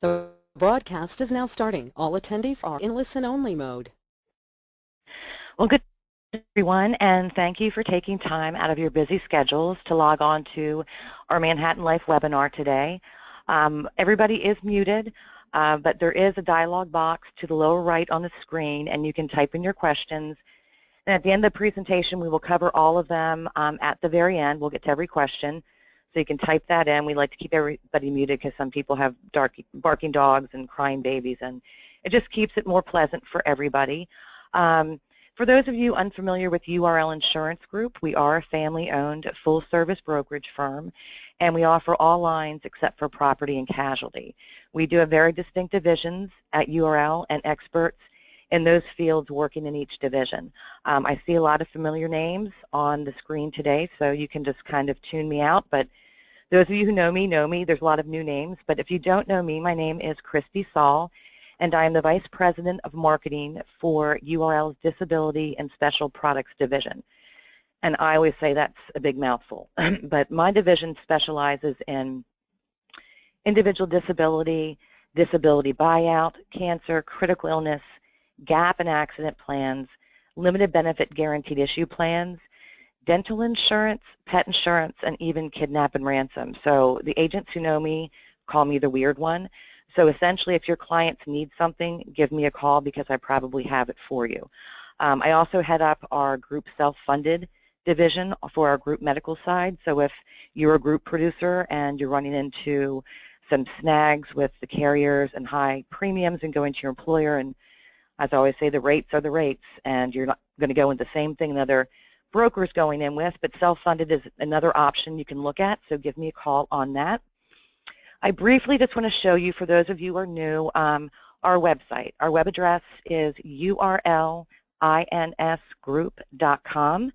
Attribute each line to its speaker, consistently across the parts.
Speaker 1: The broadcast is now starting. All attendees are in listen-only mode.
Speaker 2: Well, good everyone, and thank you for taking time out of your busy schedules to log on to our Manhattan Life webinar today. Everybody is muted, but there is a dialog box to the lower right on the screen, and you can type in your questions. And at the end of the presentation, we will cover all of them at the very end. We'll get to every question. So you can type that in. We like to keep everybody muted because some people have barking dogs and crying babies, and it just keeps it more pleasant for everybody. For those of you unfamiliar with URL Insurance Group, we are a family-owned, full-service brokerage firm, and we offer all lines except for property and casualty. We do have very distinct divisions at URL and experts in those fields working in each division. I see a lot of familiar names on the screen today, so you can just kind of tune me out. But those of you who know me. There's a lot of new names. But if you don't know me, my name is Christy Saul, and I am the Vice President of Marketing for URL's Disability and Special Products Division. And I always say that's a big mouthful. But my division specializes in individual disability, disability buyout, cancer, critical illness, gap and accident plans, limited benefit guaranteed issue plans, dental insurance, pet insurance, and even kidnap and ransom. So the agents who know me call me the weird one. So essentially, if your clients need something, give me a call because I probably have it for you. I also head up our group self-funded division for our group medical side. So if you're a group producer and you're running into some snags with the carriers and high premiums and going to your employer, and as I always say, the rates are the rates, and you're not going to go into the same thing another broker's going in with, but self-funded is another option you can look at, so give me a call on that. I briefly just want to show you, for those of you who are new, our website. Our web address is urlinsgroup.com.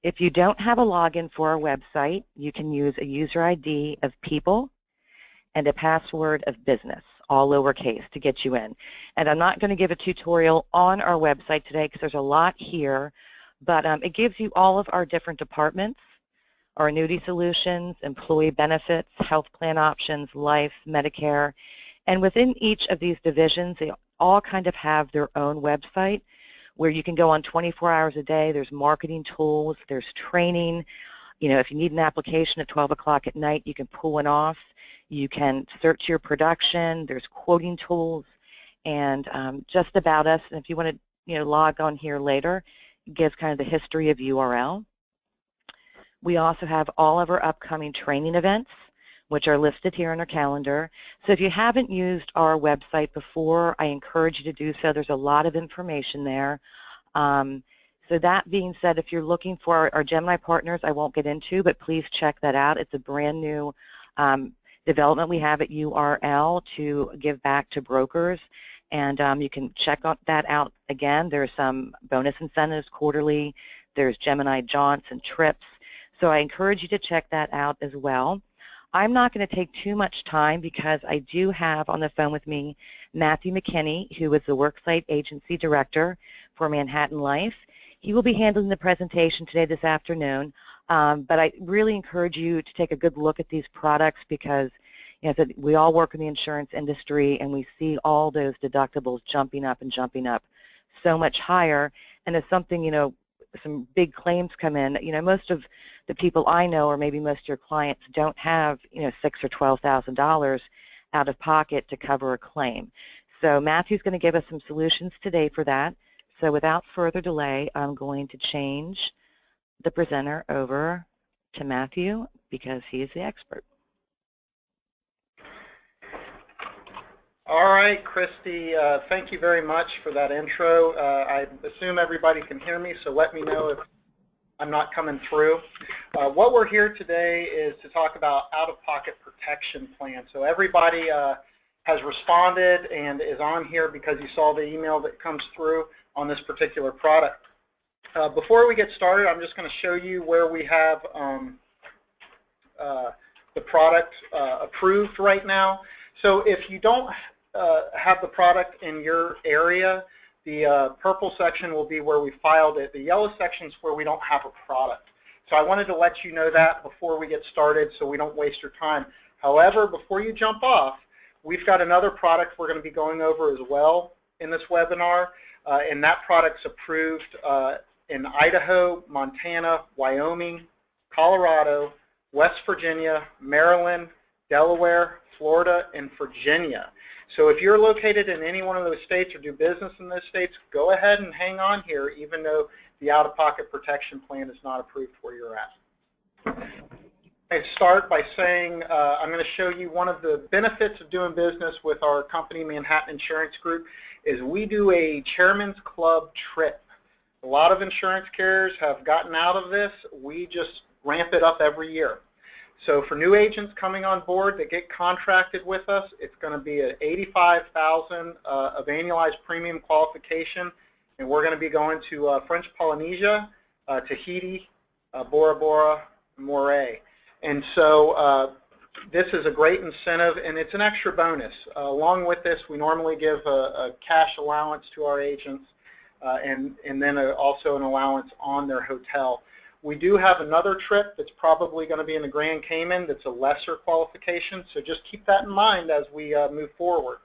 Speaker 2: If you don't have a login for our website, you can use a user ID of people and a password of business, all lowercase, to get you in. And I'm not going to give a tutorial on our website today because there's a lot here, but it gives you all of our different departments, our annuity solutions, employee benefits, health plan options, life, Medicare, and within each of these divisions, they all kind of have their own website where you can go on 24 hours a day. There's marketing tools, there's training. You know, if you need an application at 12 o'clock at night, you can pull one off. You can search your production. There's quoting tools, and just about us. And if you want to, log on here later, it gives kind of the history of URL. We also have all of our upcoming training events, which are listed here on our calendar. So if you haven't used our website before, I encourage you to do so. There's a lot of information there. So that being said, if you're looking for our Gemini partners, I won't get into, but please check that out. It's a brand new development we have at URL to give back to brokers, and you can check that out again. There's some bonus incentives quarterly. There's Gemini jaunts and trips. So I encourage you to check that out as well. I'm not going to take too much time because I do have on the phone with me Matthew McKinney, who is the Worksite Agency Director for Manhattan Life. He will be handling the presentation today this afternoon, but I really encourage you to take a good look at these products because we all work in the insurance industry and we see all those deductibles jumping up so much higher. And if something, some big claims come in, most of the people I know, or maybe most of your clients, don't have, $6,000 or $12,000 out of pocket to cover a claim. So Matthew's going to give us some solutions today for that. So without further delay, I'm going to change the presenter over to Matthew because he is the expert.
Speaker 3: All right, Christy, thank you very much for that intro. I assume everybody can hear me, so let me know if I'm not coming through. What we're here today is to talk about out-of-pocket protection plans. So everybody has responded and is on here because you saw the email that comes through on this particular product. Before we get started, I'm just going to show you where we have the product approved right now. So if you don't have the product in your area, the purple section will be where we filed it. The yellow section is where we don't have a product. So I wanted to let you know that before we get started so we don't waste your time. However, before you jump off, We've got another product we're going to be going over as well in this webinar, and that product's approved in Idaho, Montana, Wyoming, Colorado, West Virginia, Maryland, Delaware, Florida, and Virginia. So if you're located in any one of those states or do business in those states, go ahead and hang on here, even though the out-of-pocket protection plan is not approved where you're at. I start by saying I'm going to show you one of the benefits of doing business with our company, Manhattan Insurance Group, is we do a Chairman's Club trip. A lot of insurance carriers have gotten out of this. We just ramp it up every year. So for new agents coming on board that get contracted with us, it's going to be at $85,000 of annualized premium qualification, and we're going to be going to French Polynesia, Tahiti, Bora Bora, Moray. And so this is a great incentive, and it's an extra bonus. Along with this, we normally give a cash allowance to our agents, and then also an allowance on their hotel. We do have another trip that's probably going to be in the Grand Cayman that's a lesser qualification, so just keep that in mind as we move forward.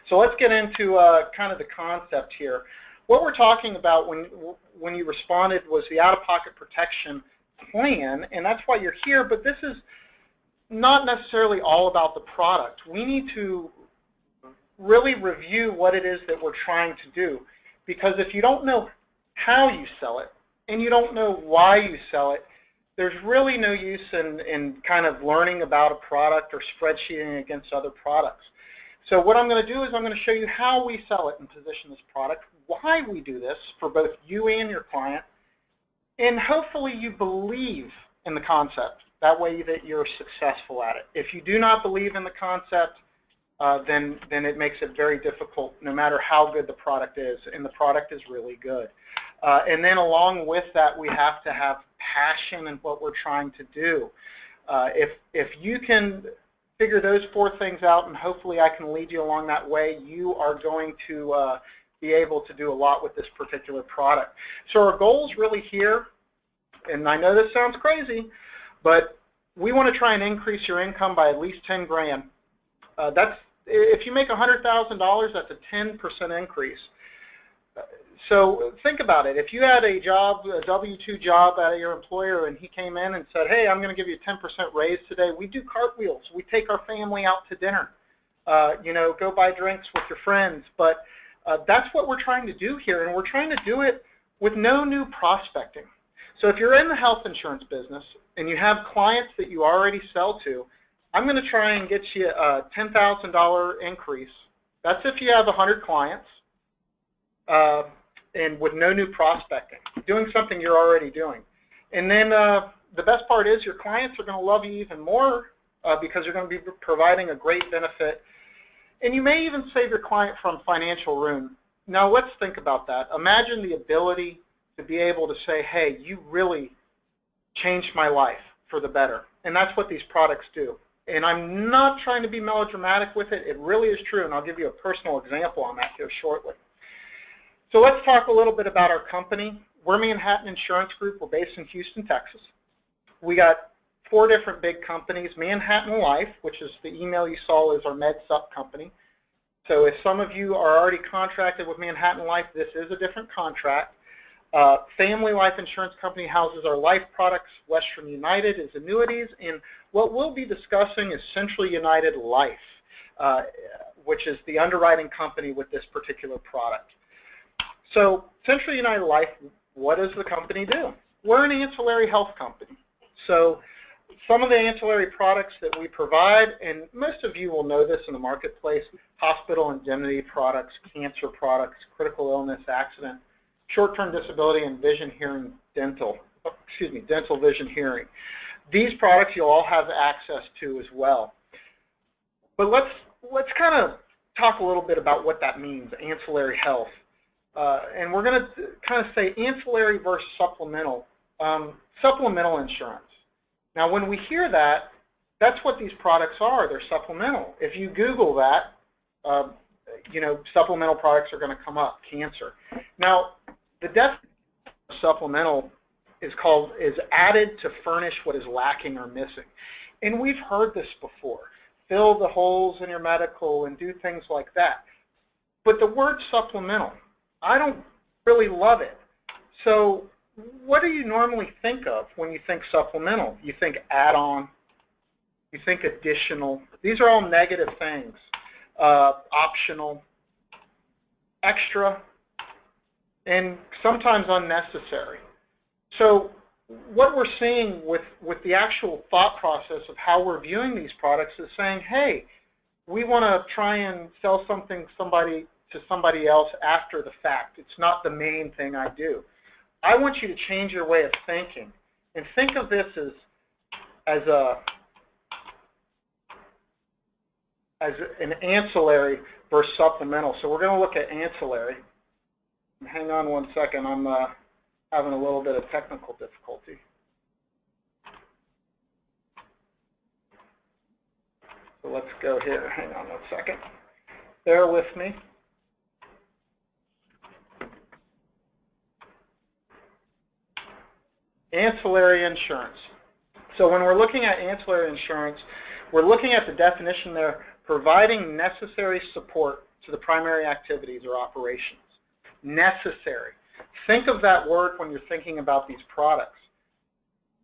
Speaker 3: So let's get into kind of the concept here. What we're talking about when you responded was the out-of-pocket protection plan, and that's why you're here, but this is not necessarily all about the product. We need to really review what it is that we're trying to do, because if you don't know how you sell it and you don't know why you sell it, there's really no use in kind of learning about a product or spreadsheeting against other products. So what I'm going to do is I'm going to show you how we sell it and position this product, why we do this for both you and your client, and hopefully you believe in the concept. That way that you're successful at it. If you do not believe in the concept, then it makes it very difficult no matter how good the product is, and the product is really good. And then along with that, we have to have passion in what we're trying to do. If you can figure those four things out, and hopefully I can lead you along that way, you are going to be able to do a lot with this particular product. So our goals really here, and I know this sounds crazy, but we want to try and increase your income by at least 10 grand. If you make $100,000, that's a 10% increase. So think about it. If you had a job, a W-2 job at your employer, and he came in and said, hey, I'm going to give you a 10% raise today, we do cartwheels. We take our family out to dinner. You know, go buy drinks with your friends. But that's what we're trying to do here, and we're trying to do it with no new prospecting. So if you're in the health insurance business and you have clients that you already sell to, I'm going to try and get you a $10,000 increase. That's if you have 100 clients and with no new prospecting, doing something you're already doing. And then the best part is your clients are going to love you even more because you're going to be providing a great benefit. And you may even save your client from financial ruin. Now let's think about that. Imagine the ability to be able to say, hey, you really changed my life for the better. And that's what these products do. And I'm not trying to be melodramatic with it. It really is true, and I'll give you a personal example on that here shortly. So let's talk a little bit about our company. We're Manhattan Insurance Group. We're based in Houston, Texas. We got 4 different big companies. Manhattan Life, which is the email you saw, is our MedSup company. So if some of you are already contracted with Manhattan Life, this is a different contract. Family Life Insurance Company houses our life products. Western United is annuities, and what we'll be discussing is Central United Life, which is the underwriting company with this particular product. So Central United Life, what does the company do? We're an ancillary health company. So some of the ancillary products that we provide, and most of you will know this in the marketplace, hospital indemnity products, cancer products, critical illness, accident, short-term disability, and vision, hearing, dental vision, hearing. These products you'll all have access to as well. But let's kind of talk a little bit about what that means, ancillary health. And we're going to kind of say ancillary versus supplemental. Supplemental insurance. Now when we hear that, that's what these products are. They're supplemental. If you Google that, you know, supplemental products are going to come up, cancer. Now the definition of supplemental is added to furnish what is lacking or missing. And we've heard this before. fill the holes in your medical and do things like that. But the word supplemental, I don't really love it. So what do you normally think of when you think supplemental? You think add-on, you think additional. These are all negative things. Optional, extra, and sometimes unnecessary. So what we're seeing with the actual thought process of how we're viewing these products is saying, hey, we want to try and sell something to somebody else after the fact. It's not the main thing I do. I want you to change your way of thinking and think of this as an ancillary versus supplemental. So we're going to look at ancillary. Hang on one second. I'm having a little bit of technical difficulty. So let's go here. Hang on one second. Bear with me. Ancillary insurance. So when we're looking at ancillary insurance, we're looking at the definition there, providing necessary support to the primary activities or operations. Necessary. Think of that word when you're thinking about these products.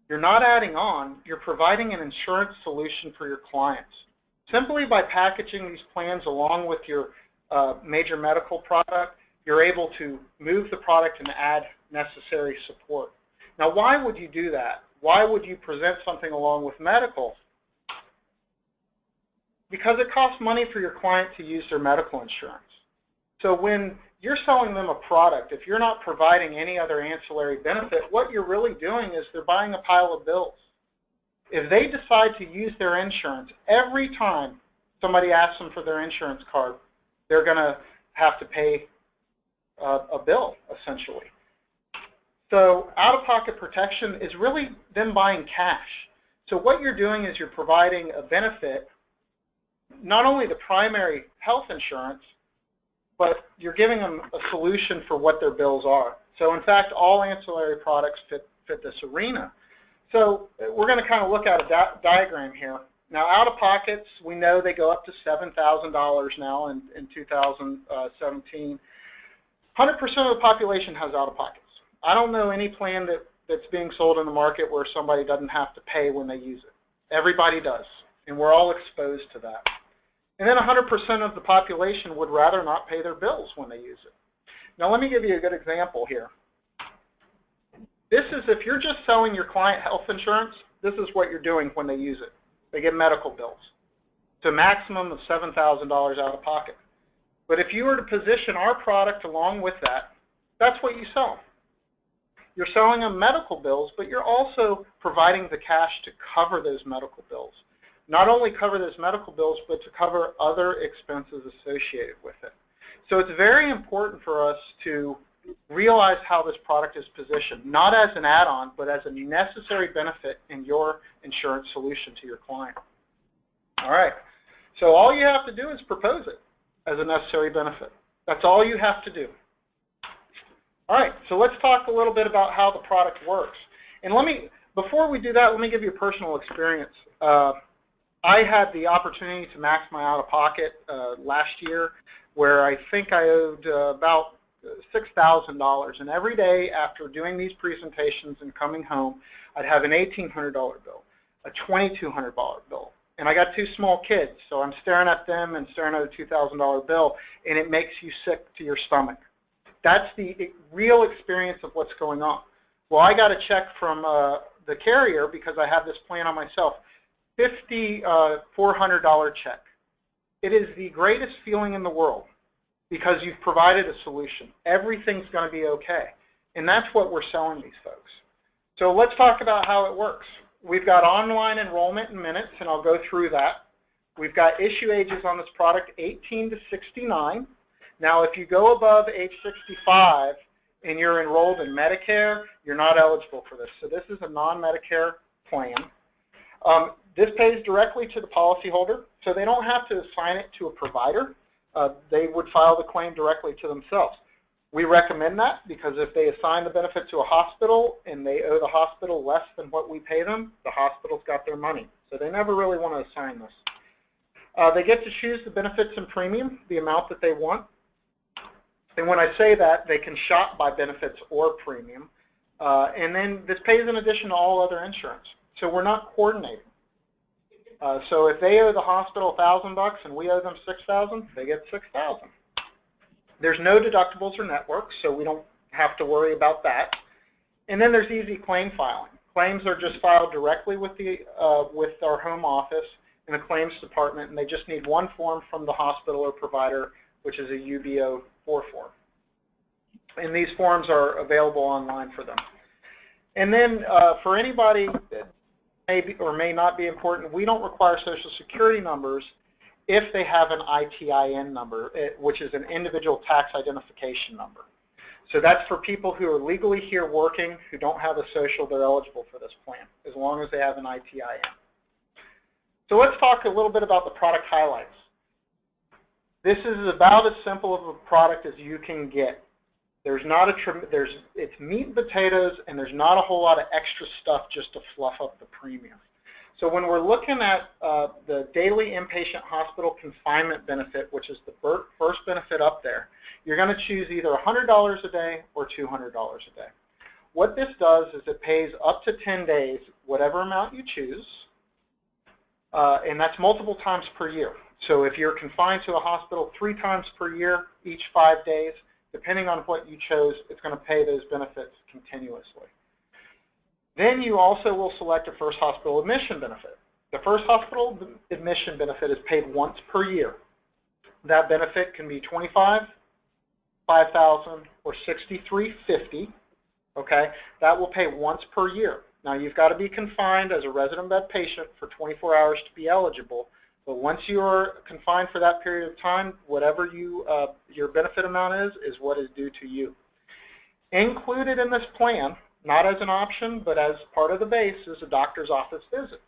Speaker 3: You're not adding on, you're providing an insurance solution for your clients. Simply by packaging these plans along with your major medical product, you're able to move the product and add necessary support. Now, why would you do that? Why would you present something along with medical? Because it costs money for your client to use their medical insurance. So when you're selling them a product, if you're not providing any other ancillary benefit, what you're really doing is they're buying a pile of bills. If they decide to use their insurance, every time somebody asks them for their insurance card, they're going to have to pay a bill, essentially. So out-of-pocket protection is really them buying cash. So what you're doing is you're providing a benefit, not only the primary health insurance, but you're giving them a solution for what their bills are. So in fact, all ancillary products fit this arena. So we're going to kind of look at a diagram here. Now out-of-pockets, we know they go up to $7,000 now in 2017. 100% of the population has out-of-pockets. I don't know any plan that's being sold in the market where somebody doesn't have to pay when they use it. Everybody does, and we're all exposed to that. And then 100% of the population would rather not pay their bills when they use it. Now let me give you a good example here. This is if you're just selling your client health insurance, this is what you're doing when they use it. They get medical bills to a maximum of $7,000 out of pocket. But if you were to position our product along with that, that's what you sell. You're selling them medical bills, but you're also providing the cash to cover those medical bills. Not only cover those medical bills, but to cover other expenses associated with it. So it's very important for us to realize how this product is positioned, not as an add-on, but as a necessary benefit in your insurance solution to your client. All right, so all you have to do is propose it as a necessary benefit. That's all you have to do. All right, so let's talk a little bit about how the product works. And before we do that, let me give you a personal experience. I had the opportunity to max my out-of-pocket last year, where I think I owed about $6,000. And every day after doing these presentations and coming home, I'd have an $1,800 bill, a $2,200 bill. And I got two small kids, so I'm staring at them and staring at a $2,000 bill, and it makes you sick to your stomach. That's the real experience of what's going on. Well, I got a check from the carrier because I have this plan on myself, $400 check. It is the greatest feeling in the world because you've provided a solution. Everything's going to be okay. And that's what we're selling these folks. So let's talk about how it works. We've got online enrollment in minutes, and I'll go through that. We've got issue ages on this product, 18 to 69. Now, if you go above age 65 and you're enrolled in Medicare, you're not eligible for this. So this is a non-Medicare plan. This pays directly to the policyholder, so they don't have to assign it to a provider. They would file the claim directly to themselves. We recommend that because if they assign the benefit to a hospital and they owe the hospital less than what we pay them, the hospital's got their money. So they never really want to assign this. They get to choose the benefits and premium, the amount that they want. And when I say that, they can shop by benefits or premium. And then this pays in addition to all other insurance. So we're not coordinating. So if they owe the hospital $1,000 and we owe them $6,000, they get $6,000. There's no deductibles or networks, so we don't have to worry about that. And then there's easy claim filing. Claims are just filed directly with with our home office in the claims department, and they just need one form from the hospital or provider, which is a UBO 4 form. And these forms are available online for them. And then for anybody that may be or may not be important, we don't require Social Security numbers if they have an ITIN number, which is an individual tax identification number. So that's for people who are legally here working, who don't have a social, they're eligible for this plan, as long as they have an ITIN. So let's talk a little bit about the product highlights. This is about as simple of a product as you can get. There's not it's meat and potatoes, and there's not a whole lot of extra stuff just to fluff up the premium. So when we're looking at the daily inpatient hospital confinement benefit, which is the first benefit up there, you're going to choose either $100 a day or $200 a day. What this does is it pays up to 10 days, whatever amount you choose, and that's multiple times per year. So if you're confined to a hospital 3 times per year, each 5 days, depending on what you chose, it's going to pay those benefits continuously. Then you also will select a first hospital admission benefit. The first hospital admission benefit is paid once per year. That benefit can be $25,000, $5,000, or $6,350. Okay, that will pay once per year. Now you've got to be confined as a resident bed patient for 24 hours to be eligible. But once you are confined for that period of time, whatever your benefit amount is what is due to you. Included in this plan, not as an option, but as part of the base, is a doctor's office visits.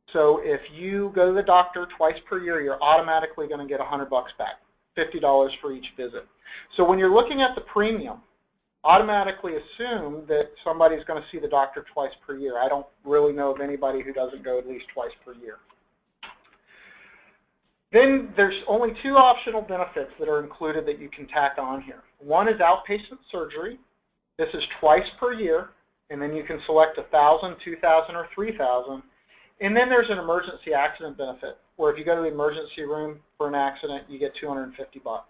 Speaker 3: So if you go to the doctor twice per year, you're automatically going to get $100 back, $50 for each visit. So when you're looking at the premium, automatically assume that somebody's going to see the doctor twice per year. I don't really know of anybody who doesn't go at least twice per year. Then there's only 2 optional benefits that are included that you can tack on here. One is outpatient surgery. This is twice per year, and then you can select $1,000, $2,000, or $3,000. And then there's an emergency accident benefit, where if you go to the emergency room for an accident, you get $250.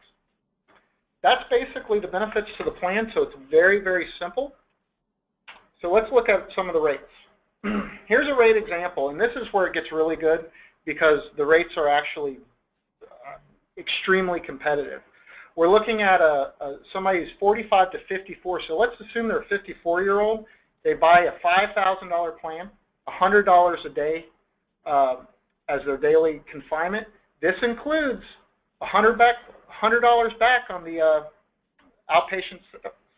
Speaker 3: That's basically the benefits to the plan, so it's very, very simple. So let's look at some of the rates. Here's a rate example, and this is where it gets really good because the rates are actually extremely competitive. We're looking at somebody who's 45 to 54, so let's assume they're a 54-year-old. They buy a $5,000 plan, $100 a day as their daily confinement. This includes $100 back on the outpatient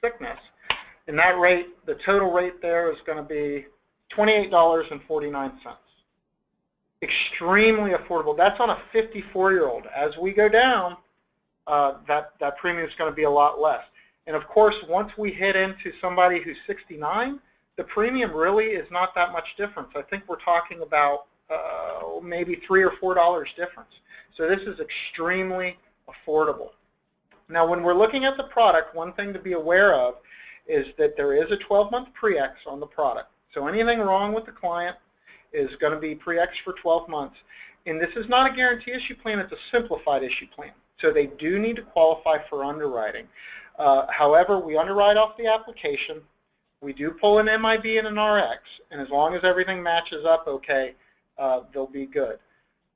Speaker 3: sickness. And that rate, the total rate there is going to be $28.49. Extremely affordable. That's on a 54-year-old. As we go down, that premium is going to be a lot less. And of course, once we hit into somebody who's 69, the premium really is not that much difference. I think we're talking about maybe $3 or $4 difference. So this is extremely affordable. Now, when we're looking at the product, one thing to be aware of is that there is a 12-month pre-X on the product. So anything wrong with the client is going to be pre-X for 12 months. And this is not a guarantee issue plan, it's a simplified issue plan. So they do need to qualify for underwriting. However, we underwrite off the application. We do pull an MIB and an RX, and as long as everything matches up okay, they'll be good.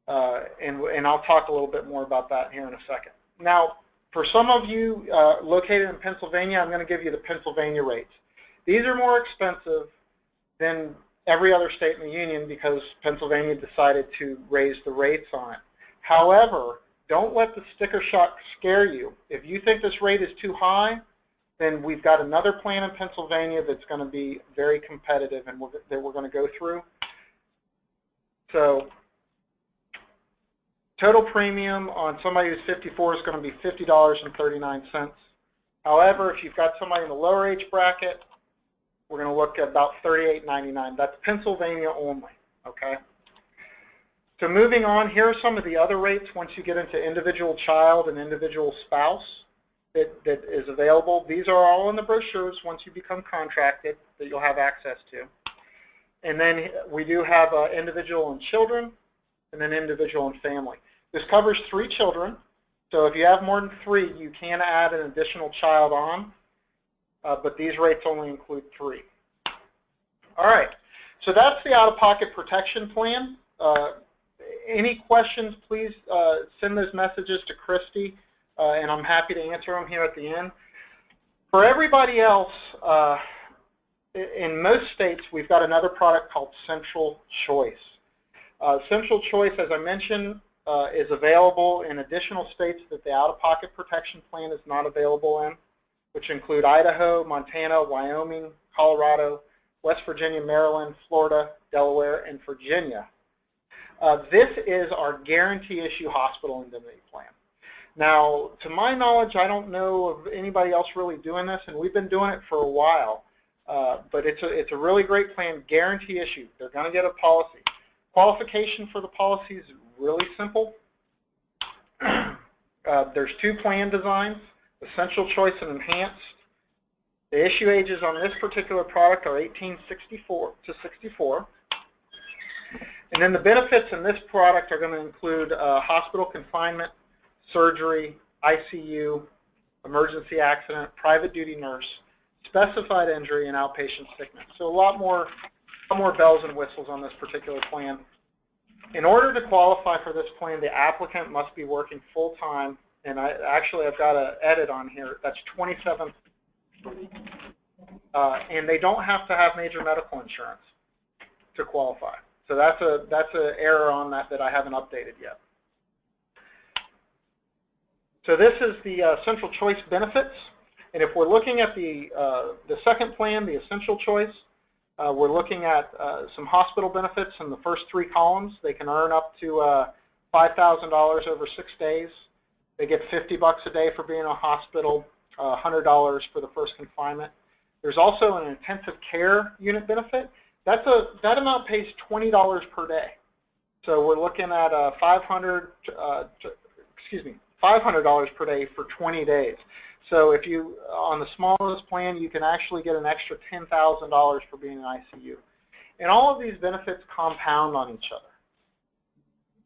Speaker 3: And I'll talk a little bit more about that here in a second. Now, for some of you located in Pennsylvania, I'm going to give you the Pennsylvania rates. These are more expensive than every other state in the union because Pennsylvania decided to raise the rates on it. However, don't let the sticker shock scare you. If you think this rate is too high, then we've got another plan in Pennsylvania that's going to be very competitive and that we're going to go through. So total premium on somebody who's 54 is going to be $50.39. However, if you've got somebody in the lower age bracket, we're going to look at about $38.99. That's Pennsylvania only, okay? So moving on, here are some of the other rates once you get into individual child and individual spouse that is available. These are all in the brochures once you become contracted that you'll have access to. And then we do have individual and children, and then individual and family. This covers 3 children. So if you have more than 3, you can add an additional child on, but these rates only include 3. All right, so that's the out-of-pocket protection plan. Any questions, please send those messages to Christy, and I'm happy to answer them here at the end. For everybody else, in most states, we've got another product called Central Choice. Central Choice, as I mentioned, is available in additional states that the out-of-pocket protection plan is not available in, which include Idaho, Montana, Wyoming, Colorado, West Virginia, Maryland, Florida, Delaware, and Virginia. This is our guarantee issue hospital indemnity plan. Now, to my knowledge, I don't know of anybody else really doing this, and we've been doing it for a while. But it's a really great plan, guarantee issue. They're going to get a policy. Qualification for the policy is really simple. There's 2 plan designs, Essential Choice and Enhanced. The issue ages on this particular product are 1864 to 64. And then the benefits in this product are going to include hospital confinement, surgery, ICU, emergency accident, private duty nurse, specified injury, and outpatient sickness. So a lot more bells and whistles on this particular plan. In order to qualify for this plan, the applicant must be working full-time, and I've got an edit on here. That's 27, and they don't have to have major medical insurance to qualify. So that's an error on that I haven't updated yet. So this is the Central Choice benefits, and if we're looking at the second plan, the Essential Choice, we're looking at some hospital benefits in the first 3 columns. They can earn up to $5,000 over 6 days. They get $50 a day for being in a hospital, $100 for the first confinement. There's also an intensive care unit benefit. That amount pays $20 per day. So we're looking at $500 per day for 20 days. So if you, on the smallest plan, you can actually get an extra $10,000 for being in ICU. And all of these benefits compound on each other.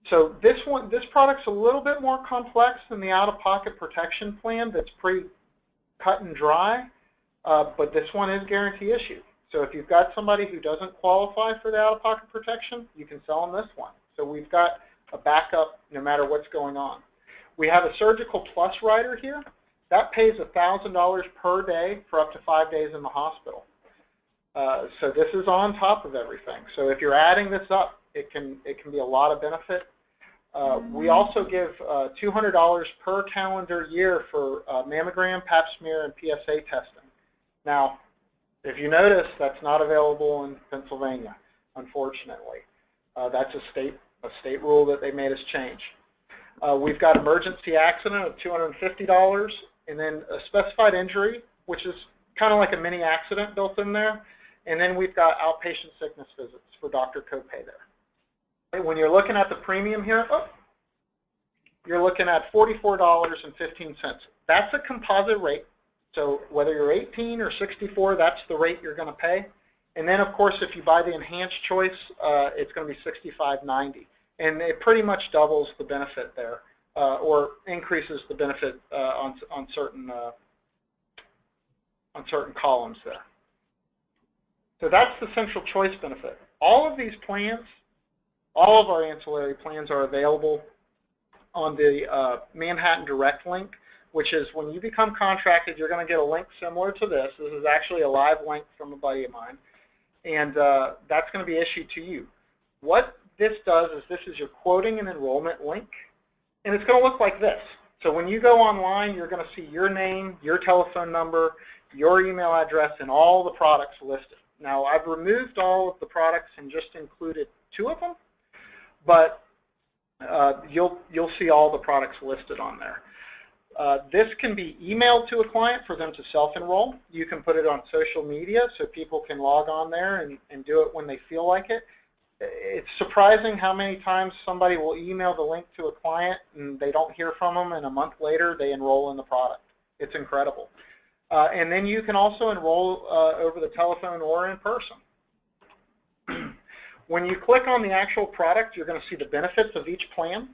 Speaker 3: So this product's a little bit more complex than the out-of-pocket protection plan that's pretty cut and dry, but this one is guarantee issued. So if you've got somebody who doesn't qualify for the out-of-pocket protection, you can sell them this one. So we've got a backup no matter what's going on. We have a Surgical Plus rider here. That pays $1,000 per day for up to 5 days in the hospital. So this is on top of everything. So if you're adding this up, it can be a lot of benefit. We also give $200 per calendar year for mammogram, pap smear, and PSA testing. Now, if you notice, that's not available in Pennsylvania, unfortunately. That's a state rule that they made us change. We've got emergency accident of $250, and then a specified injury, which is kind of like a mini accident built in there. And then we've got outpatient sickness visits for doctor copay there. When you're looking at the premium here, you're looking at $44.15. That's a composite rate. So whether you're 18 or 64, that's the rate you're going to pay. And then, of course, if you buy the enhanced choice, it's going to be $65.90. And it pretty much doubles the benefit there, or increases the benefit on certain columns there. So that's the Central Choice benefit. All of these plans, all of our ancillary plans are available on the Manhattan Direct link, which is when you become contracted, you're going to get a link similar to this. This is actually a live link from a buddy of mine, and that's going to be issued to you. What this does is this is your quoting and enrollment link, and it's going to look like this. So when you go online, you're going to see your name, your telephone number, your email address, and all the products listed. Now, I've removed all of the products and just included 2 of them, but you'll see all the products listed on there. This can be emailed to a client for them to self-enroll. You can put it on social media so people can log on there and do it when they feel like it. it's surprising how many times somebody will email the link to a client and they don't hear from them, and a month later they enroll in the product. It's incredible. And then you can also enroll over the telephone or in person. When you click on the actual product, you're going to see the benefits of each plan.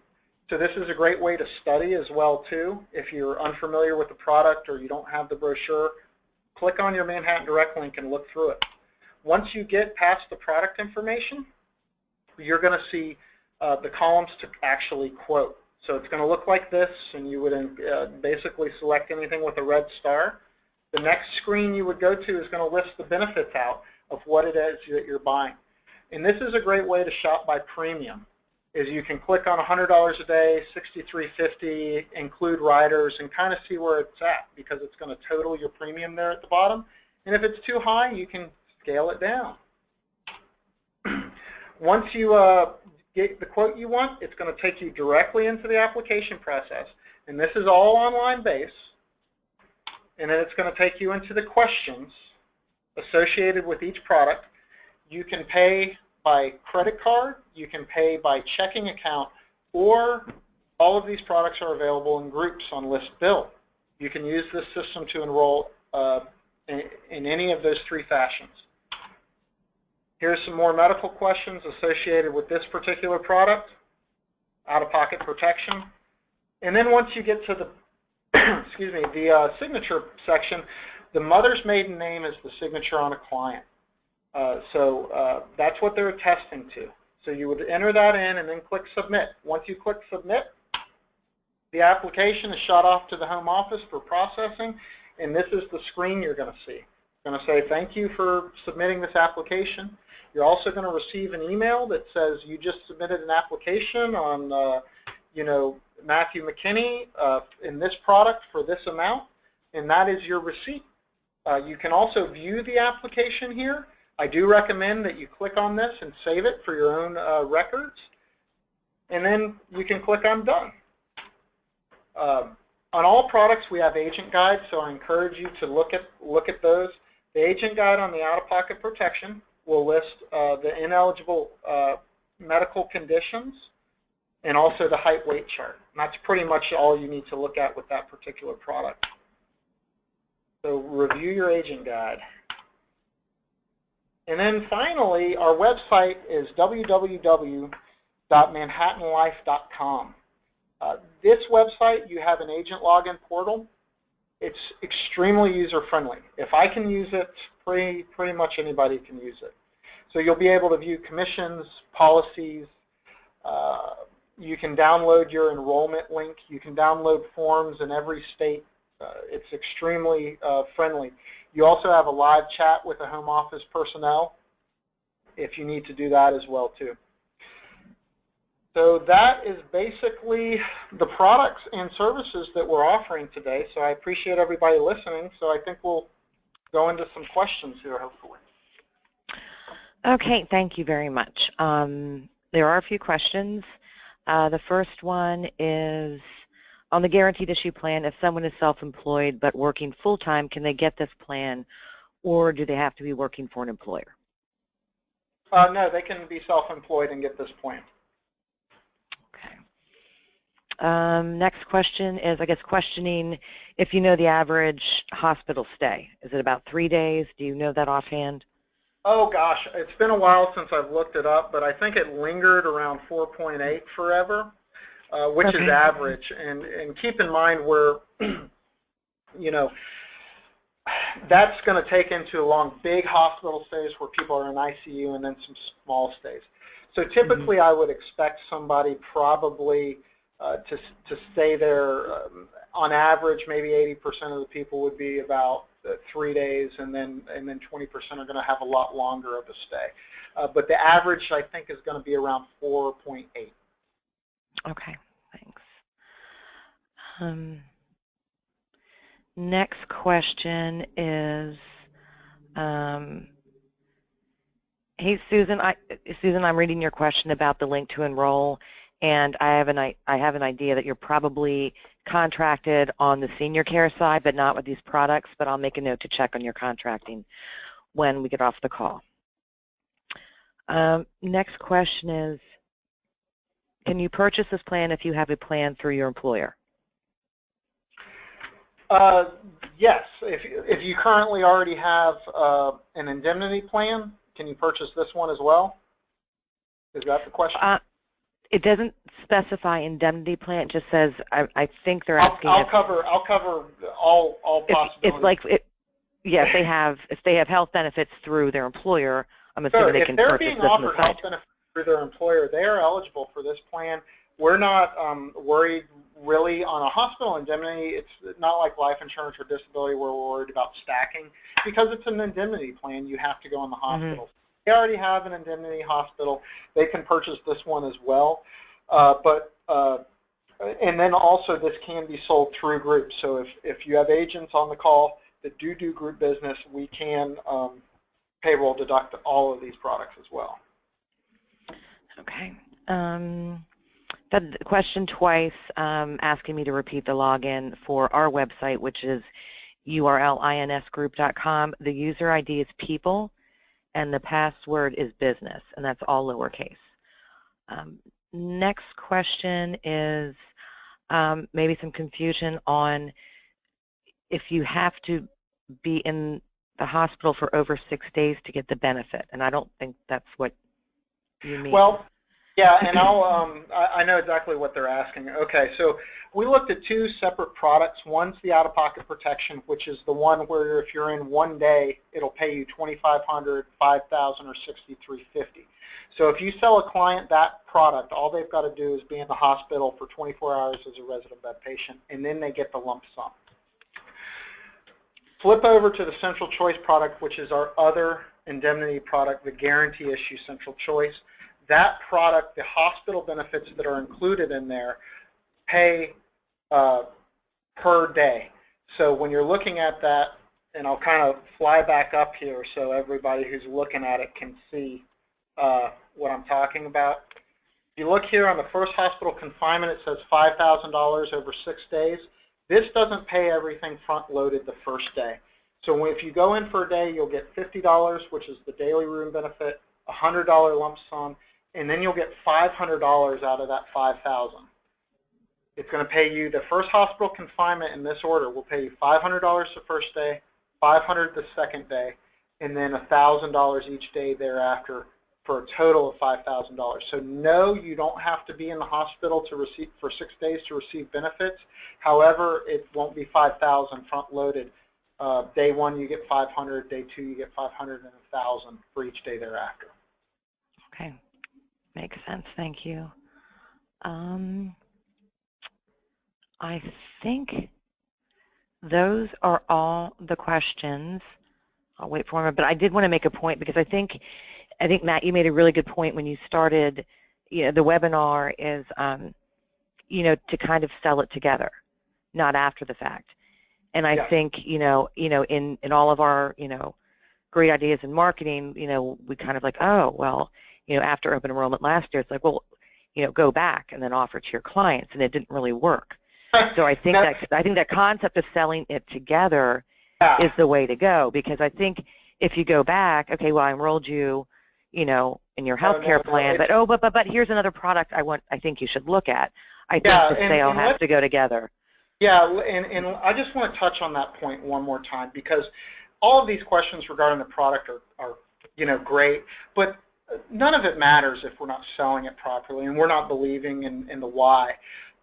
Speaker 3: So this is a great way to study as well too. If you're unfamiliar with the product or you don't have the brochure, click on your Manhattan Direct link and look through it. Once you get past the product information, you're going to see the columns to actually quote. So it's going to look like this, and you would basically select anything with a red star. The next screen you would go to is going to list the benefits out of what it is that you're buying. And this is a great way to shop by premium, is you can click on $100 a day, $63.50, include riders, and kind of see where it's at, because it's going to total your premium there at the bottom. And if it's too high, you can scale it down. Once you get the quote you want, it's going to take you directly into the application process. And this is all online based. And then it's going to take you into the questions associated with each product. You can pay by credit card, you can pay by checking account, or all of these products are available in groups on list bill. You can use this system to enroll in any of those three fashions. Here's some more medical questions associated with this particular product, out-of-pocket protection. And then once you get to the excuse me, the signature section, the mother's maiden name is the signature on a client. So that's what they're attesting to. So you would enter that in and then click Submit. Once you click Submit, the application is shot off to the home office for processing, and this is the screen you're going to see. It's going to say, thank you for submitting this application. You're also going to receive an email that says you just submitted an application on, you know, Matthew McKinney in this product for this amount, and that is your receipt. You can also view the application here. I do recommend that you click on this and save it for your own records, and then you can click on Done. On all products we have agent guides, so I encourage you to look at those. The agent guide on the out-of-pocket protection will list the ineligible medical conditions and also the height weight chart. And that's pretty much all you need to look at with that particular product. So review your agent guide. And then finally, our website is www.manhattanlife.com. This website, you have an agent login portal. It's extremely user-friendly. If I can use it, pretty much anybody can use it. So you'll be able to view commissions, policies. You can download your enrollment link. You can download forms in every state. It's extremely friendly. You also have a live chat with the home office personnel if you need to do that as well too. So that is basically the products and services that we're offering today. So I appreciate everybody listening. So I think we'll go into some questions here, hopefully.
Speaker 2: Okay, thank you very much. There are a few questions. The first one is, on the guaranteed issue plan, if someone is self-employed but working full-time, can they get this plan, or do they have to be working for an employer?
Speaker 3: No, they can be self-employed and get this plan.
Speaker 2: Okay. Next question is, I guess, questioning if you know the average hospital stay. Is it about 3 days? Do you know that offhand?
Speaker 3: Oh gosh, it's been a while since I've looked it up, but I think it lingered around 4.8 forever, which
Speaker 2: okay.
Speaker 3: is average. And keep in mind we're, you know, that's going to take into along big hospital stays where people are in ICU and then some small stays. So typically I would expect somebody probably to stay there on average, maybe 80% of the people would be about 3 days, and then 20% are going to have a lot longer of a stay. But the average, I think, is going to be around 4.8.
Speaker 2: Okay, thanks. Next question is, hey Susan, I'm reading your question about the link to enroll, and I have an idea that you're probably contracted on the senior care side, but not with these products, but I'll make a note to check on your contracting when we get off the call. Next question is, can you purchase this plan if you have a plan through your employer?
Speaker 3: Yes. If you currently already have an indemnity plan, can you purchase this one as well? Is that the question?
Speaker 2: It doesn't specify indemnity plan. It just says, I think they're asking.
Speaker 3: I'll cover all possibilities.
Speaker 2: It's like, yes, if they have health benefits through their employer, I'm assuming they can purchase this on the site.
Speaker 3: If they're being offered health benefits through their employer, they are eligible for this plan. We're not worried really on a hospital indemnity. It's not like life insurance or disability where we're worried about stacking. Because it's an indemnity plan, you have to go in the hospital. Mm-hmm. They already have an indemnity hospital. They can purchase this one as well. And then also this can be sold through groups. So if you have agents on the call that do group business, we can payroll deduct all of these products as well.
Speaker 2: Okay. That question twice, asking me to repeat the login for our website, which is urlinsgroup.com. The user ID is people, and the password is business, and that's all lowercase. Next question is maybe some confusion on if you have to be in the hospital for over 6 days to get the benefit, and I don't think that's what you mean.
Speaker 3: Well, yeah, and I know exactly what they're asking. Okay, so we looked at two separate products. One's the out-of-pocket protection, which is the one where if you're in 1 day, it'll pay you $2,500, $5,000, or $6,350. So if you sell a client that product, all they've got to do is be in the hospital for 24 hours as a resident bed patient, and then they get the lump sum. Flip over to the Central Choice product, which is our other indemnity product, the guarantee issue Central Choice. That product, the hospital benefits that are included in there, pay per day. So when you're looking at that, and I'll kind of fly back up here so everybody who's looking at it can see what I'm talking about. If you look here on the first hospital confinement, it says $5,000 over 6 days. This doesn't pay everything front-loaded the first day. So if you go in for a day, you'll get $50, which is the daily room benefit, a $100 lump sum, and then you'll get $500 out of that $5,000. It's going to pay you, the first hospital confinement in this order will pay you $500 the first day, $500 the second day, and then $1,000 each day thereafter for a total of $5,000. So no, you don't have to be in the hospital to receive for 6 days to receive benefits. However, it won't be $5,000 front loaded. Day 1 you get $500, day 2 you get $500, and $1,000 for each day thereafter.
Speaker 2: Okay. Makes sense. Thank you. I think those are all the questions. I'll wait for a moment, but I did want to make a point because I think Matt, you made a really good point when you started. The webinar is, to kind of sell it together, not after the fact. And I think, in all of our, great ideas in marketing, we kind of like, oh, well, after open enrollment last year, it's like, well, go back and then offer it to your clients, and it didn't really work. So I think that concept of selling it together is the way to go, because I think if you go back, okay, well, I enrolled you, in your healthcare plan, but here's another product I think you should look at. I think the sale has to go together.
Speaker 3: Yeah, and I just want to touch on that point one more time, because all of these questions regarding the product are great, but none of it matters if we're not selling it properly and we're not believing in the why.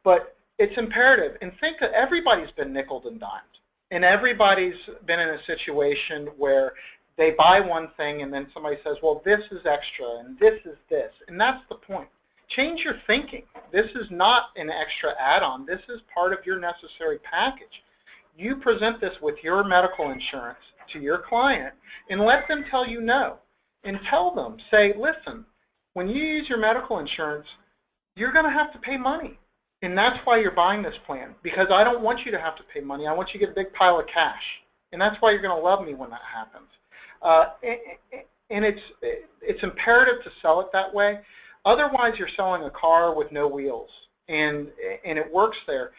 Speaker 3: But it's imperative, and think that everybody's been nickeled and dimed, and everybody's been in a situation where they buy one thing and then somebody says, well, this is extra and this is this, and that's the point. Change your thinking. This is not an extra add-on. This is part of your necessary package. You present this with your medical insurance to your client and let them tell you no. And tell them, say, listen, when you use your medical insurance, you're going to have to pay money. And that's why you're buying this plan, because I don't want you to have to pay money. I want you to get a big pile of cash. And that's why you're going to love me when that happens. And it's imperative to sell it that way. Otherwise, you're selling a car with no wheels, and it works there.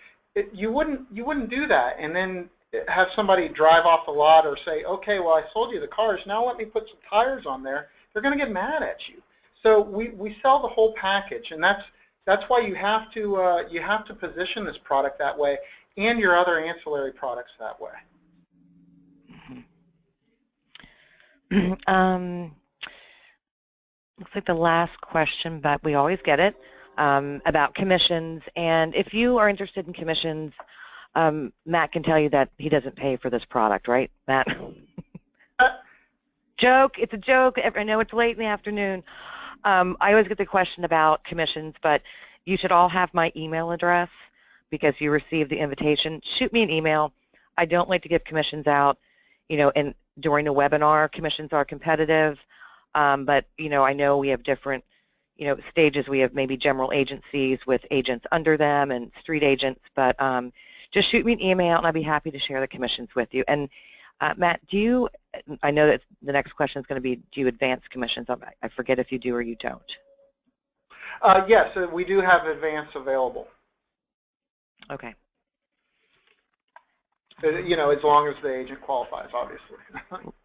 Speaker 3: You wouldn't do that, and then have somebody drive off the lot or say, okay, well, I sold you the cars, now let me put some tires on there. They're going to get mad at you. So we sell the whole package, and that's why you have to position this product that way, and your other ancillary products that way.
Speaker 2: Looks like the last question, but we always get it, about commissions. And if you are interested in commissions, Matt can tell you that he doesn't pay for this product, right, Matt? Joke. It's a joke. I know it's late in the afternoon. I always get the question about commissions, but you should all have my email address because you received the invitation. Shoot me an email. I don't like to give commissions out, and during the webinar. Commissions are competitive, but, I know we have different, stages. We have maybe general agencies with agents under them and street agents, but just shoot me an email, and I'd be happy to share the commissions with you. And Matt, I know that the next question is going to be, do you advance commissions? I forget if you do or you don't.
Speaker 3: Yes, we do have advance available.
Speaker 2: Okay.
Speaker 3: As long as the agent qualifies, obviously.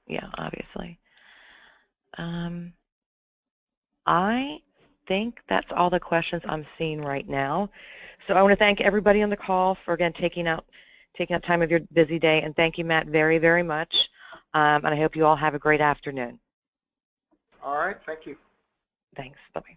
Speaker 2: Yeah, obviously. I think that's all the questions I'm seeing right now. So I want to thank everybody on the call for, again, taking out time of your busy day, and thank you, Matt, very, very much. And I hope you all have a great afternoon.
Speaker 3: All right, thank you.
Speaker 2: Thanks. Bye-bye.